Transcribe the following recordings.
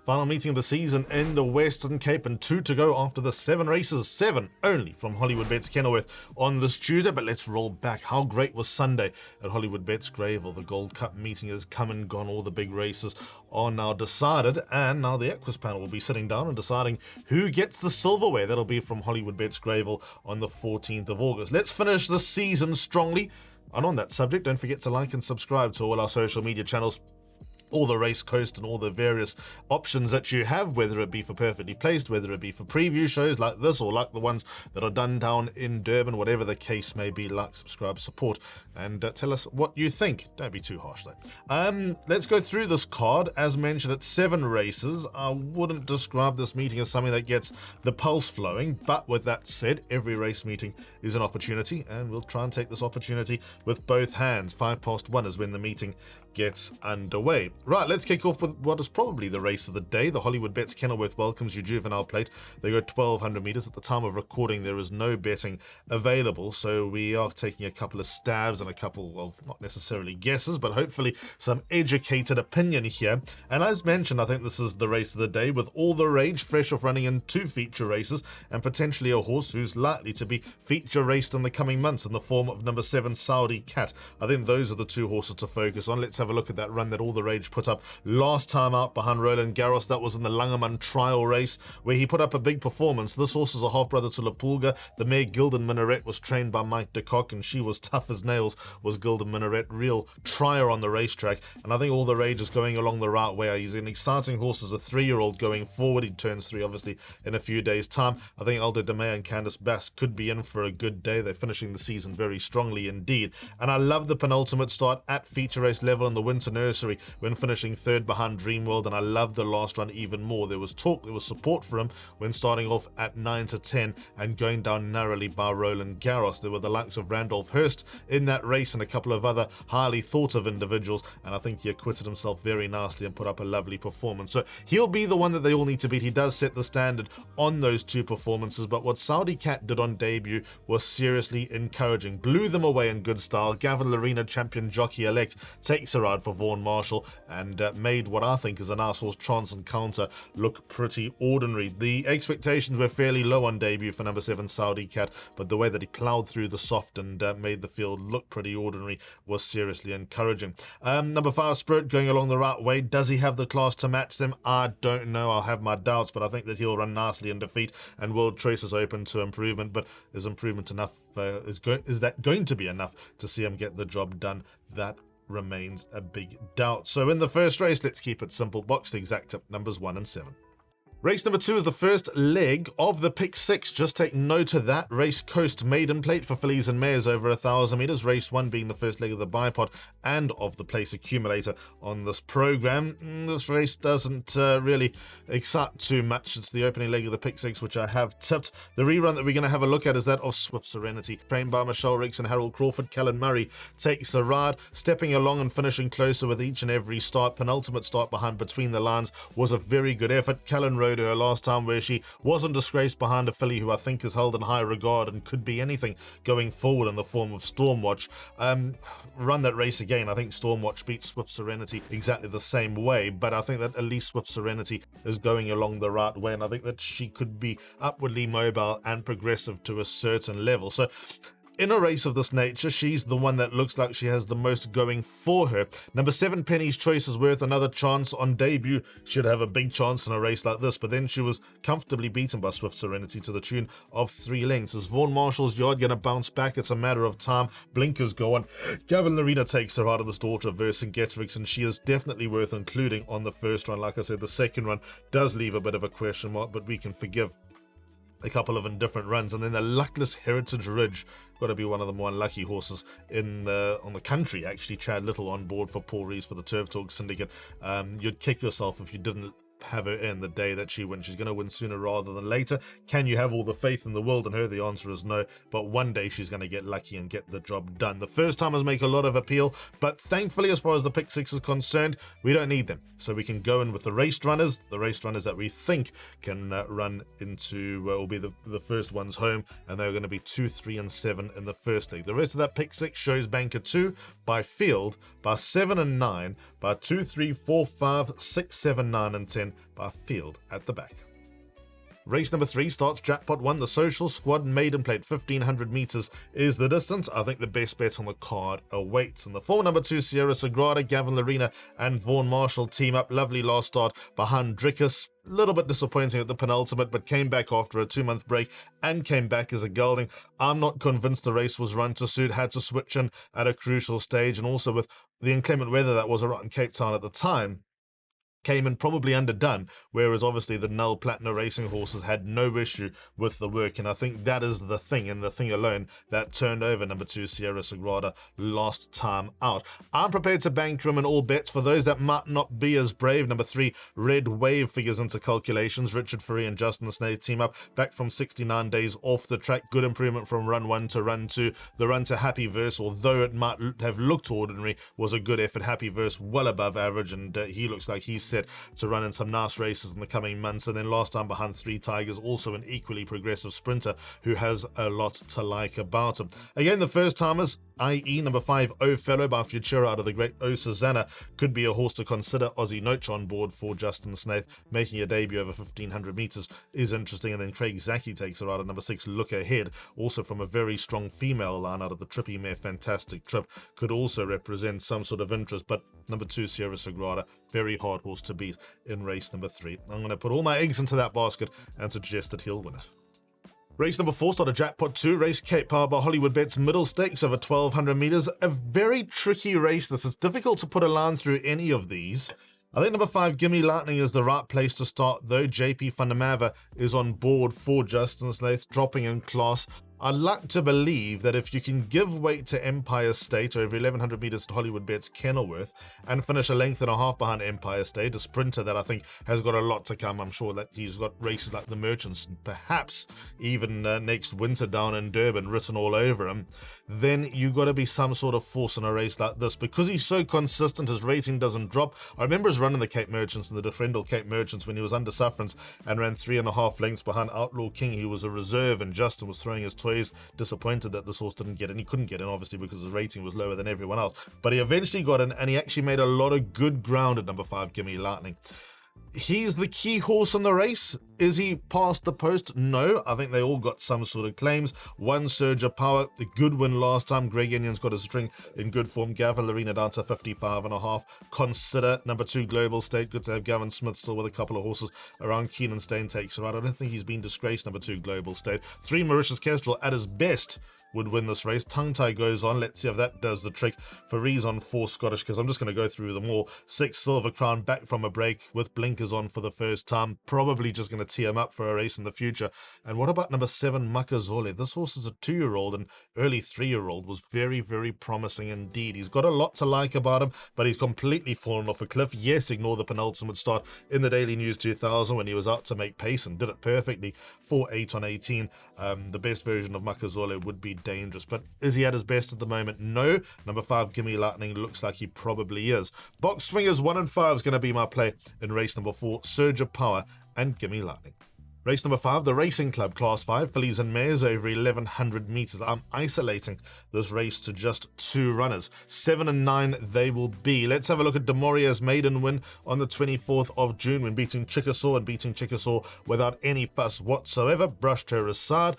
Final meeting of the season in the Western Cape, and 2 to go after the 7 races. 7 only from Hollywoodbets Kenilworth on this Tuesday. But let's roll back. How great was Sunday at Hollywoodbets Greyville? The Gold Cup meeting has come and gone. All the big races are now decided, and now the Equus panel will be sitting down and deciding who gets the silverware. That'll be from Hollywoodbets Greyville on the 14th of August. Let's finish the season strongly. And on that subject, don't forget to like and subscribe to all our social media channels, all the race coast and all the various options that you have, whether it be for Perfectly Placed, whether it be for preview shows like this, or like the ones that are done down in Durban, whatever the case may be. Like, subscribe, support, and tell us what you think. Don't be too harsh though. Let's go through this card. As mentioned, it's 7 races. I wouldn't describe this meeting as something that gets the pulse flowing, but with that said, every race meeting is an opportunity, and we'll try and take this opportunity with both hands. 1:05 is when the meeting gets underway. Right, let's kick off with what is probably the race of the day. The Hollywoodbets Kenilworth welcomes you Juvenile Plate. They go 1,200 meters. At the time of recording, there is no betting available, so we are taking a couple of stabs and a couple, well, not necessarily guesses, but hopefully some educated opinion here. And as mentioned, I think this is the race of the day, with all the rage fresh off running in 2 feature races, and potentially a horse who's likely to be feature raced in the coming months in the form of number 7 Saudi Cat. I think those are the 2 horses to focus on. Let's have a look at that run that all the rage put up last time out behind Roland Garros. That was in the Langeman trial race where he put up a big performance. This horse is a half brother to Lapulga. The mare Gildan Minaret was trained by Mike de Kock, and she was tough as nails, was Gildan Minaret. Real trier on the racetrack, and I think all the rage is going along the right way. He's an exciting horse as a 3-year-old going forward. He turns 3 obviously in a few days time. I think Aldo de May and Candice Bass could be in for a good day. They're finishing the season very strongly indeed, and I love the penultimate start at feature race level in the Winter Nursery when finishing 3rd behind Dreamworld, and I love the last run even more. There was talk, there was support for him when starting off at 9 to 10 and going down narrowly by Roland Garros. There were the likes of Randolph Hurst in that race and a couple of other highly thought of individuals, and I think he acquitted himself very nicely and put up a lovely performance. So he'll be the one that they all need to beat. He does set the standard on those 2 performances, but what Saudi Cat did on debut was seriously encouraging. Blew them away in good style. Gavin Larena, champion jockey-elect, takes a ride for Vaughan Marshall and made what I think is a nice horse, Chance Encounter, look pretty ordinary. The expectations were fairly low on debut for number 7 Saudi Cat, but the way that he ploughed through the soft and made the field look pretty ordinary was seriously encouraging. Number 5 Spirit going along the right way. Does he have the class to match them? I don't know. I'll have my doubts, but I think that he'll run nicely in defeat, and World Trace is open to improvement. But is improvement enough? Is that going to be enough to see him get the job done? That remains a big doubt. So in the first race, let's keep it simple. Box the exact tip numbers 1 and 7. Race number 2 is the first leg of the pick 6. Just take note of that. Race Coast Maiden Plate for fillies and mares over 1,000 meters. Race 1 being the first leg of the bipod and of the place accumulator on this program. This race doesn't really excite too much. It's the opening leg of the pick 6, which I have tipped. The rerun that we're going to have a look at is that of Swift Serenity, trained by Michelle Ricks and Harold Crawford. Callan Murray takes a ride, stepping along and finishing closer with each and every start. Penultimate start behind Between the Lines was a very good effort. Callan rode her last time where she wasn't disgraced behind a filly who I think is held in high regard and could be anything going forward in the form of Stormwatch. Run that race again. I think Stormwatch beats Swift Serenity exactly the same way, but I think that at least Swift Serenity is going along the right way, and I think that she could be upwardly mobile and progressive to a certain level. So in a race of this nature, she's the one that looks like she has the most going for her. Number 7, Penny's Choice, is worth another chance on debut. Should have a big chance in a race like this, but then she was comfortably beaten by Swift Serenity to the tune of 3 lengths. Is Vaughan Marshall's yard going to bounce back? It's a matter of time. Blinkers go on. Gavin Larena takes her out of this daughter of Vercingetorix, and she is definitely worth including on the first run. Like I said, the second run does leave a bit of a question mark, but we can forgive a couple of indifferent runs. And then the luckless Heritage Ridge, got to be one of the more unlucky horses on the country, actually. Chad Little on board for Paul Rees for the Turf Talk Syndicate. You'd kick yourself if you didn't have her in the day that she wins. She's going to win sooner rather than later. Can you have all the faith in the world in her? The answer is no, but one day she's going to get lucky and get the job done. The first timers make a lot of appeal, but thankfully, as far as the pick six is concerned, we don't need them. So we can go in with the race runners that we think can run into, will be the first ones home, and they're going to be 2, 3, and 7 in the first league. The rest of that pick six shows banker 2 by field, by 7 and 9, by 2, 3, 4, 5, 6, 7, 9, and 10, in by a field at the back. Race number 3 starts Jackpot 1, the Social Squad Maiden Plate. 1,500 meters is the distance. I think the best bet on the card awaits. And the 4 number 2 Sierra Sagrada, Gavin Larena and Vaughan Marshall team up. Lovely last start behind Drickus. A little bit disappointing at the penultimate, but came back after a 2-month break and came back as a gelding. I'm not convinced the race was run to suit, had to switch in at a crucial stage, and also with the inclement weather that was around Cape Town at the time, came in probably underdone, whereas obviously the Null Platinum Racing horses had no issue with the work, and I think that is the thing, and the thing alone, that turned over number 2 Sierra Sagrada last time out. I'm prepared to bank him in all bets. For those that might not be as brave, number 3 Red Wave figures into calculations. Richard Ferry and Justin Snaith team up, back from 69 days off the track. Good improvement from run 1 to run 2. The run to Happy Verse, although it might have looked ordinary, was a good effort. Happy Verse well above average, and he looks like he's set to run in some nice races in the coming months. And then last time behind 3 Tigers, also an equally progressive sprinter who has a lot to like about him. Again, the first timers, i.e. number 5 O Fellow by Futura out of the great O Susanna, could be a horse to consider. Aussie Noach on board for Justin Snaith, making a debut over 1,500 meters is interesting. And then Craig Zaki takes her out at number 6 Look Ahead, also from a very strong female line out of the Trippy Mare Fantastic Trip, could also represent some sort of interest. But number 2 Sierra Sagrada, very hard horse to beat in race number 3. I'm going to put all my eggs into that basket and suggest that he'll win it. Race number 4 started Jackpot 2, race Cape Power by Hollywoodbets, middle stakes over 1,200 meters. A very tricky race. This is difficult to put a line through any of these. I think number 5 Gimme Lightning is the right place to start, though. JP van der Merwe is on board for Justin Snaith, dropping in class. I'd like to believe that if you can give weight to Empire State over 1,100 meters at Hollywoodbets Kenilworth and finish a length and a half behind Empire State, a sprinter that I think has got a lot to come. I'm sure that he's got races like the Merchants, perhaps even next winter down in Durban, written all over him. Then you got to be some sort of force in a race like this, because he's so consistent. His rating doesn't drop. I remember his run in the Cape Merchants and the Differendal Cape Merchants when he was under sufferance and ran 3.5 lengths behind Outlaw King. He was a reserve, and Justin was throwing his toys, disappointed that this horse didn't get in. He couldn't get in, obviously, because his rating was lower than everyone else, but he eventually got in, and he actually made a lot of good ground at number 5 Gimme Lightning. He's the key horse in the race. Is he past the post? No. I think they all got some sort of claims. 1 Surge of Power, the good win last time. Greg Enion's got a string in good form. Gavin Larena down to 55.5. Consider number 2 Global State. Good to have Gavin Smith still with a couple of horses around. Keenan Stain takes her out. I don't think he's been disgraced, number 2 Global State. 3 Mauritius Kestrel at his best would win this race. Tongue Tie goes on. Let's see if that does the trick. Faree's on 4 Scottish, because I'm just going to go through them all. 6 Silver Crown, back from a break with blinkers on for the first time. Probably just going to tee him up for a race in the future. And what about number 7 Makazole? This horse is a 2-year-old and early 3-year-old. Was very, very promising indeed. He's got a lot to like about him, but he's completely fallen off a cliff. Yes, ignore the penultimate start in the Daily News 2000 when he was out to make pace and did it perfectly. 4-8 on 18. The best version of Makazole would be dangerous, but is he at his best at the moment? No. Number 5 Gimme Lightning looks like he probably is. Box Swingers 1 and 5 is going to be my play in race number 4, Surge of Power and Gimme Lightning. Race number 5, the Racing Club, Class 5, fillies and mares over 1,100 meters. I'm isolating this race to just 2 runners. 7 and 9 they will be. Let's have a look at Demoria's maiden win on the 24th of June when beating Chickasaw, and beating Chickasaw without any fuss whatsoever. Brushed her aside.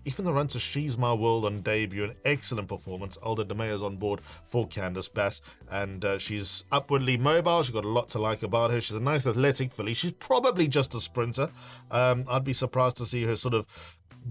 Even the run to She's My World on debut, an excellent performance. Alda De Meye's on board for Candice Bass, and she's upwardly mobile. She's got a lot to like about her. She's a nice athletic filly. She's probably just a sprinter. I'd be surprised to see her sort of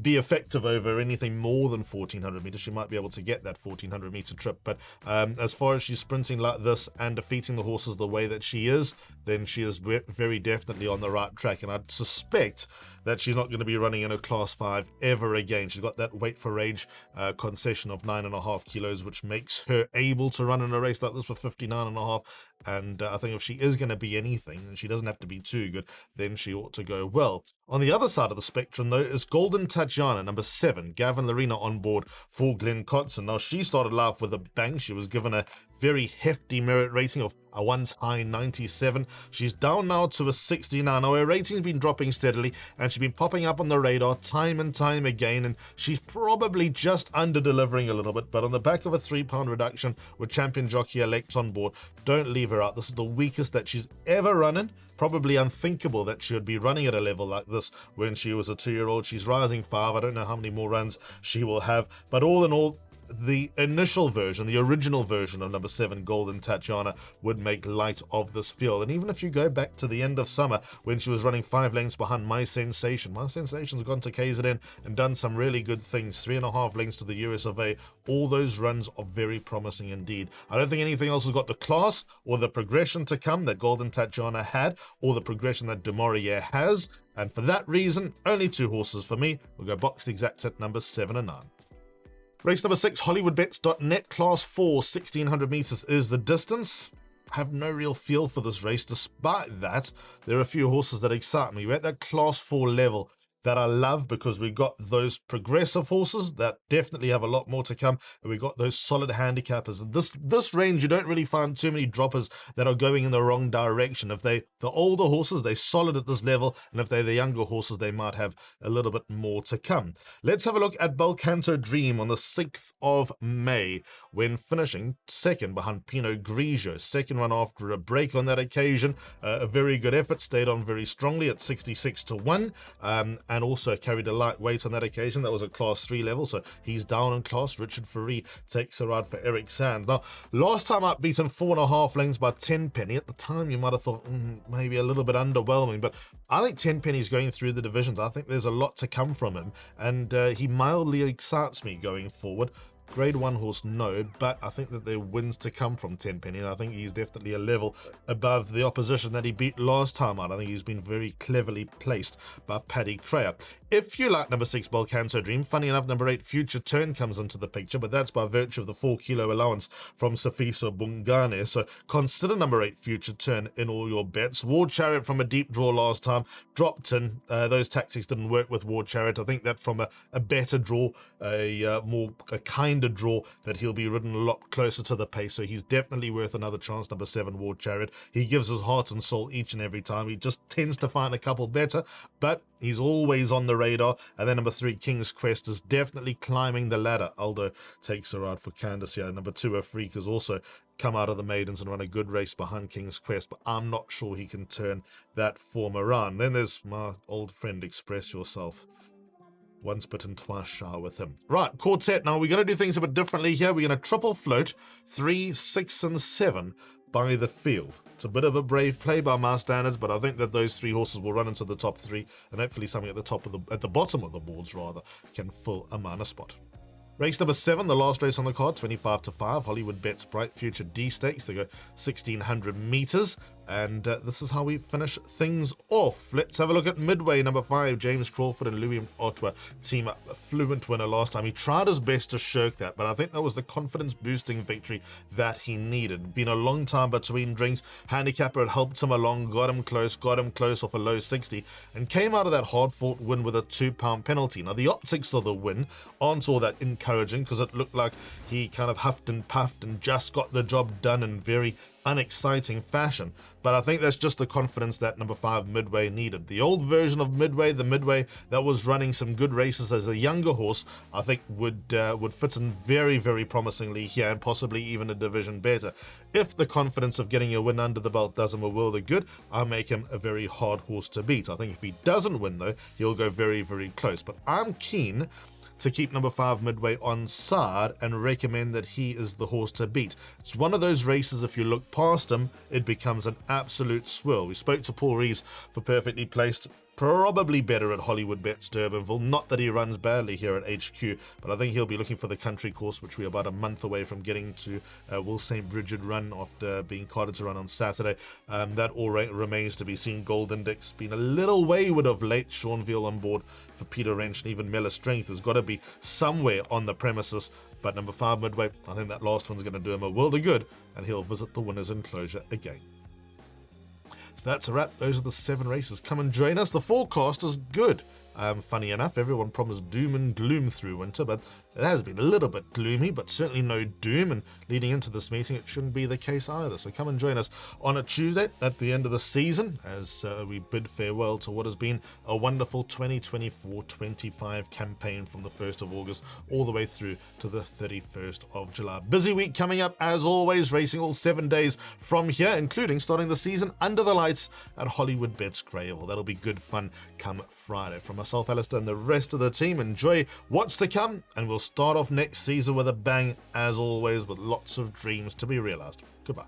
be effective over anything more than 1,400 meters. She might be able to get that 1,400 meter trip, but as far as she's sprinting like this and defeating the horses the way that she is, then she is very definitely on the right track, and I'd suspect that she's not going to be running in a Class 5 ever again. She's got that weight for age concession of 9.5 kilos, which makes her able to run in a race like this for 59.5, and I think if she is going to be anything, and she doesn't have to be too good, then she ought to go well. On the other side of the spectrum, though, is Golden Tatiana, number 7, Gavin Larena on board for Glenn Cotson. Now, she started life with a bang. She was given a very hefty merit rating of a once high 97. She's down now to a 69. Now her rating's been dropping steadily, and she's been popping up on the radar time and time again, and she's probably just under delivering a little bit, but on the back of a £3 reduction with champion jockey elect on board, don't leave her out. This is the weakest that she's ever running. Probably unthinkable that she would be running at a level like this when she was a 2-year-old. She's rising 5. I don't know how many more runs she will have, but all in all, the initial version, the original version of number 7, Golden Tatiana, would make light of this field. And even if you go back to the end of summer when she was running 5 lengths behind My Sensation's gone to KZN and done some really good things. 3.5 lengths to the US of A. All those runs are very promising indeed. I don't think anything else has got the class or the progression to come that Golden Tatiana had, or the progression that Du Maurier has. And for that reason, only 2 horses for me. We'll go boxed exact at number 7 and 9. Race number 6, Hollywoodbets.net, Class 4, 1600 meters is the distance. I have no real feel for this race. Despite that, there are a few horses that excite me. We're at that Class 4 level that I love, because we got those progressive horses that definitely have a lot more to come, and we got those solid handicappers. And this range, you don't really find too many droppers that are going in the wrong direction. If the older horses, they're solid at this level, and if they're the younger horses, they might have a little bit more to come. Let's have a look at Belcanto Dream on the 6th of May, when finishing second behind Pinot Grigio. Second run after a break on that occasion. A very good effort, stayed on very strongly at 66-1, and also carried a lightweight on that occasion. That was a Class 3 level, so he's down in class. Richard Ferree takes a ride for Eric Sand. Now, last time up, beaten 4.5 lengths by Tenpenny. At the time, you might have thought maybe a little bit underwhelming, but I think Tenpenny's going through the divisions. I think there's a lot to come from him, and he mildly excites me going forward. Grade 1 horse, no, but I think that there are wins to come from Tenpenny, and I think he's definitely a level above the opposition that he beat last time out. I think he's been very cleverly placed by Paddy Crayer. If you like number 6, Belcanto Dream, funny enough, number 8, Future Turn comes into the picture, but that's by virtue of the 4-kilo allowance from Safiso Bungane, so consider number 8, Future Turn, in all your bets. War Chariot from a deep draw last time, dropped in. Those tactics didn't work with War Chariot. I think that from a better draw, a kinder draw, that he'll be ridden a lot closer to the pace, so he's definitely worth another chance. Number 7, War Chariot, he gives his heart and soul each and every time. He just tends to find a couple better, but he's always on the radar. And then number 3, King's Quest, is definitely climbing the ladder. Aldo takes a ride for Candace here. Number 2, Afrique, has also come out of the maidens and run a good race behind King's Quest, but I'm not sure he can turn that form around. Then there's my old friend Express Yourself. Once bitten, twice shy with him. Right, quartet. Now we're going to do things a bit differently here. We're going to triple float 3, 6, and 7 by the field. It's a bit of a brave play by my standards, but I think that those 3 horses will run into the top 3, and hopefully something at the bottom of the boards rather, can fill a minor spot. Race number 7, the last race on the card, 25-5, Hollywoodbets Bright Future D Stakes. They go 1600 meters, and this is how we finish things off. Let's have a look at Midway, number 5, James Crawford and Louis Otwa team up. A fluent winner last time. He tried his best to shirk that, but I think that was the confidence-boosting victory that he needed. Been a long time between drinks. Handicapper had helped him along, got him close off a low 60, and came out of that hard-fought win with a £2 penalty. Now, the optics of the win aren't all that encouraging, because it looked like he kind of huffed and puffed and just got the job done in very unexciting fashion. But I think that's just the confidence that number 5 Midway needed. The old version of Midway, the Midway that was running some good races as a younger horse, I think would fit in very, very promisingly here, and possibly even a division better. If the confidence of getting a win under the belt does him a world of good, I'll make him a very hard horse to beat. I think if he doesn't win though, he'll go very, very close. But I'm keen to keep number 5 Midway on side and recommend that he is the horse to beat. It's one of those races, if you look past him, it becomes an absolute swirl. We spoke to Paul Reeves for Perfectly Placed. Probably better at Hollywoodbets Durbanville. Not that he runs badly here at HQ, but I think he'll be looking for the country course, which we're about a month away from getting to. Will St. Bridget run after being carted to run on Saturday? That all remains to be seen. Gold Index been a little wayward of late. Sean Veal on board for Peter Wrench, and even Miller Strength has got to be somewhere on the premises. But number 5 Midway, I think that last one's going to do him a world of good, and he'll visit the winner's enclosure again. So that's a wrap. Those are the 7 races. Come and join us. The forecast is good. Funny enough, everyone promised doom and gloom through winter, but it has been a little bit gloomy, but certainly no doom, and leading into this meeting, it shouldn't be the case either. So come and join us on a Tuesday at the end of the season as we bid farewell to what has been a wonderful 2024-25 campaign from the 1st of August all the way through to the 31st of July. Busy week coming up as always, racing all 7 days from here, including starting the season under the lights at Hollywoodbets Kenilworth. That'll be good fun come Friday. From myself, Alistair, and the rest of the team, enjoy what's to come, and we'll start off next season with a bang as always, with lots of dreams to be realised. Goodbye.